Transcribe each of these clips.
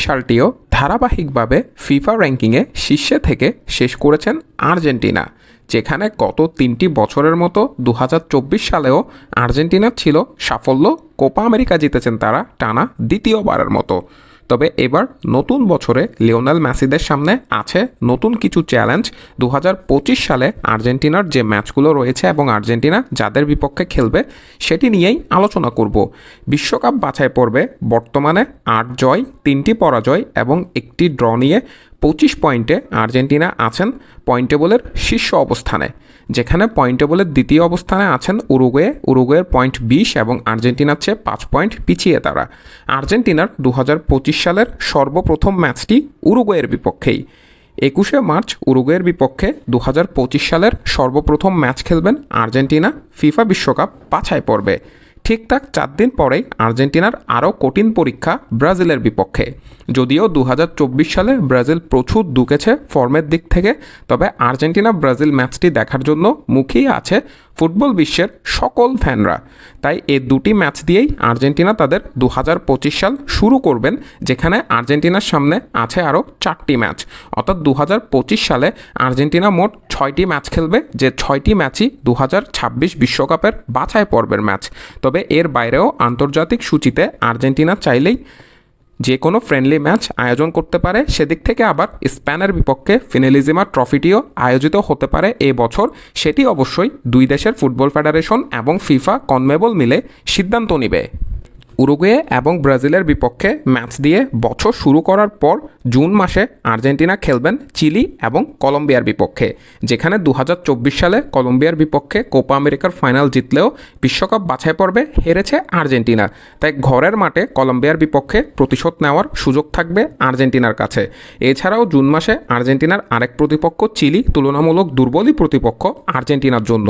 সালটিও ধারাবাহিকভাবে ফিফা র্যাঙ্কিংয়ে শীর্ষে থেকে শেষ করেছেন আর্জেন্টিনা, যেখানে গত 3টি বছরের মতো 2024 সালেও আর্জেন্টিনা ছিল সাফল্য। কোপা আমেরিকা জিতেছেন তারা টানা দ্বিতীয়বারের মতো। তবে এবার নতুন বছরে লিওনেল মেসিদের সামনে আছে নতুন কিছু চ্যালেঞ্জ। 2025 সালে আর্জেন্টিনার যে ম্যাচগুলো রয়েছে এবং আর্জেন্টিনা যাদের বিপক্ষে খেলবে সেটি নিয়েই আলোচনা করব। বিশ্বকাপ বাছাই পর্বে বর্তমানে 8 জয়, 3টি পরাজয় এবং 1টি ড্র নিয়ে 25 পয়েন্টে আর্জেন্টিনা আছেন পয়েন্ট টেবলের শীর্ষ অবস্থানে, যেখানে পয়েন্ট টেবলের দ্বিতীয় অবস্থানে আছেন উরুগুয়ের পয়েন্ট 20 এবং আর্জেন্টিনার চেয়ে 5 পয়েন্ট পিছিয়ে তারা। আর্জেন্টিনার 2025 সালের সর্বপ্রথম ম্যাচটি উরুগুয়ের বিপক্ষেই। 21শে মার্চ উরুগুয়ের বিপক্ষে 2025 সালের সর্বপ্রথম ম্যাচ খেলবেন আর্জেন্টিনা ফিফা বিশ্বকাপ বাছাই পর্বে। ঠিকঠাক 4 দিন পরেই আর্জেন্টিনার আরও কঠিন পরীক্ষা ব্রাজিলের বিপক্ষে। যদিও 2024 সালে ব্রাজিল প্রচুর দুকেছে ফর্মের দিক থেকে, তবে আর্জেন্টিনা ব্রাজিল ম্যাচটি দেখার জন্য মুখিয়ে আছে ফুটবল বিশ্বের সকল ফ্যানরা। তাই এই দুটি ম্যাচ দিয়েই আর্জেন্টিনা তাদের 2025 সাল শুরু করবেন, যেখানে আর্জেন্টিনার সামনে আছে আরও 4টি ম্যাচ। অর্থাৎ 2025 সালে আর্জেন্টিনা মোট 6টি ম্যাচ খেলবে, যে 6টি ম্যাচই 2026 বিশ্বকাপের বাছাই পর্বের ম্যাচ। তবে এর বাইরেও আন্তর্জাতিক সূচিতে আর্জেন্টিনা চাইলেই যে কোনো ফ্রেন্ডলি ম্যাচ আয়োজন করতে পারে। সেদিক থেকে আবার স্পেনের বিপক্ষে ফিনালিজিমা ট্রফিটিও আয়োজিত হতে পারে এই বছর। সেটি অবশ্যই দুই দেশের ফুটবল ফেডারেশন এবং ফিফা কনমেবল মিলে সিদ্ধান্ত নেবে। উরুগুয়ে এবং ব্রাজিলের বিপক্ষে ম্যাচ দিয়ে বছর শুরু করার পর জুন মাসে আর্জেন্টিনা খেলবেন চিলি এবং কলম্বিয়ার বিপক্ষে, যেখানে 2024 সালে কলম্বিয়ার বিপক্ষে কোপা আমেরিকার ফাইনাল জিতলেও বিশ্বকাপ বাছাই পর্বে হেরেছে আর্জেন্টিনা। তাই ঘরের মাঠে কলম্বিয়ার বিপক্ষে প্রতিশোধ নেওয়ার সুযোগ থাকবে আর্জেন্টিনার কাছে। এছাড়াও জুন মাসে আর্জেন্টিনার আরেক প্রতিপক্ষ চিলি তুলনামূলক দুর্বলই প্রতিপক্ষ আর্জেন্টিনার জন্য।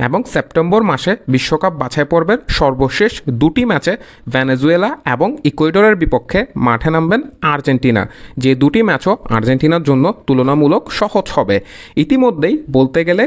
এবং সেপ্টেম্বর মাসে বিশ্বকাপ বাছাই পর্বের সর্বশেষ 2টি ম্যাচে ভেনেজুয়েলা এবং ইকুয়েডরের বিপক্ষে মাঠে নামবেন আর্জেন্টিনা, যে 2টি ম্যাচও আর্জেন্টিনার জন্য তুলনামূলক সহজ হবে। ইতিমধ্যেই বলতে গেলে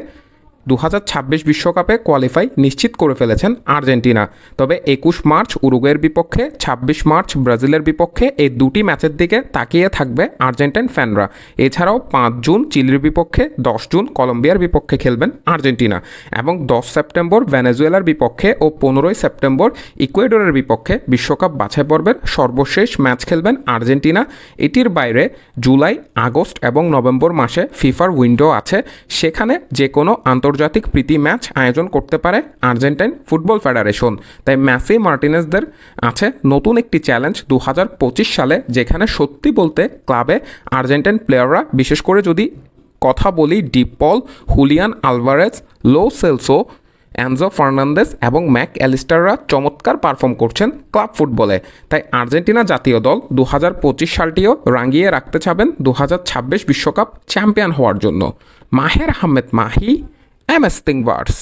2026 বিশ্বকাপে কোয়ালিফাই নিশ্চিত করে ফেলেছেন আর্জেন্টিনা। তবে 21 মার্চ উরুগুয়ের বিপক্ষে, 26 মার্চ ব্রাজিলের বিপক্ষে এই 2টি ম্যাচের দিকে তাকিয়ে থাকবে আর্জেন্টাইন ফ্যানরা। এছাড়াও 5 জুন চিলির বিপক্ষে, 10 জুন কলম্বিয়ার বিপক্ষে খেলবেন আর্জেন্টিনা এবং 10 সেপ্টেম্বর ভেনেজুয়েলার বিপক্ষে ও 15 সেপ্টেম্বর ইকুয়েডরের বিপক্ষে বিশ্বকাপ বাছাই পর্বের সর্বশেষ ম্যাচ খেলবেন আর্জেন্টিনা। এটির বাইরে জুলাই, আগস্ট এবং নভেম্বর মাসে ফিফার উইন্ডো আছে, সেখানে যে কোনো আন্তর্জাতিক প্রীতি ম্যাচ আয়োজন করতে পারে আর্জেন্টাইন ফুটবল ফেডারেশন। তাই মেসি মার্টিনেজদের আছে নতুন একটি চ্যালেঞ্জ 2025 সালে, যেখানে সত্যি বলতে ক্লাবে আর্জেন্টাইন প্লেয়াররা, বিশেষ করে যদি কথা বলি De Paul, Julian Alvarez, Lo Celso, Enzo Fernandez এবং ম্যাক অ্যালিস্টাররা চমৎকার পারফর্ম করছেন ক্লাব ফুটবলে। তাই আর্জেন্টিনা জাতীয় দল 2025 সালটিও রাঙিয়ে রাখতে চাবেন 2026 বিশ্বকাপ চ্যাম্পিয়ন হওয়ার জন্য। মাহের আহমেদ মাহি, MS Thinkverse।